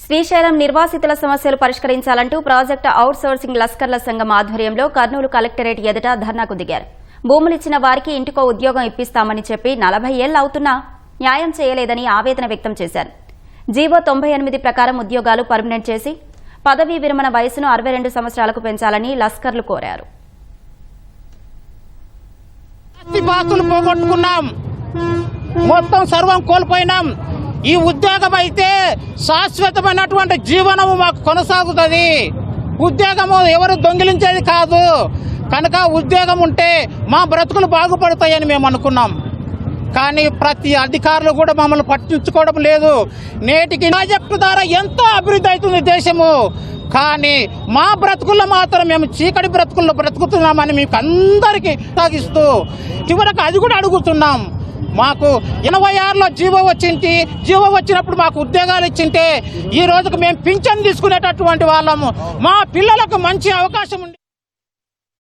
శ్రీశైలం నిర్వాసితుల సమస్యలు పరిష్కరించాలంటూ project out sourcing లస్కర్ల సంఘం ఆధ్వర్యంలో కర్నూలు కలెక్టరేట్ ఎదుట ధర్నాకు దిగారు. భూములిచ్చిన వారికి ఇంటికో ఉద్యోగం ఇప్పిస్తామని చెప్పి 40 ఏళ్లు అవుతున్నా న్యాయం చేయలేదని ఆవేదన వ్యక్తం చేశారు. జీవో 98 ప్రకారం ఉద్యోగాలు పర్మనెంట్ చేసి పదవీ విరమణ వయసును 62 సంవత్సరాలకు పెంచాలని లస్కర్లు కోరారు. మొత్తం సర్వం కోల్పోయినాం. ఈ ఉద్యోగం అయితే శాశ్వతమైనటువంటి జీవనము మాకు కొనసాగుతుంది. ఉద్యోగము ఎవరు దొంగిలించేది కాదు కనుక ఉద్యోగం ఉంటే మా బ్రతుకులు బాగుపడతాయని మేము అనుకున్నాం. కానీ ప్రతి అధికారులు కూడా మమ్మల్ని పట్టించుకోవడం లేదు. నేటికి ప్రాజెక్టు ద్వారా ఎంతో అభివృద్ధి అవుతుంది దేశము. కానీ మా బ్రతుకుల్లో మాత్రం మేము చీకటి బ్రతుకుల్లో బ్రతుకుతున్నామని మీకు అందరికీ సాగిస్తూ చివరకు అది కూడా అడుగుతున్నాం. మాకు 86లో జీవో వచ్చినప్పుడు మాకు ఉద్యోగాలు ఇచ్చింటే ఈ రోజుకు మేము పింఛన్ తీసుకునేటటువంటి వాళ్ళము. మా పిల్లలకు మంచి అవకాశం ఉంది.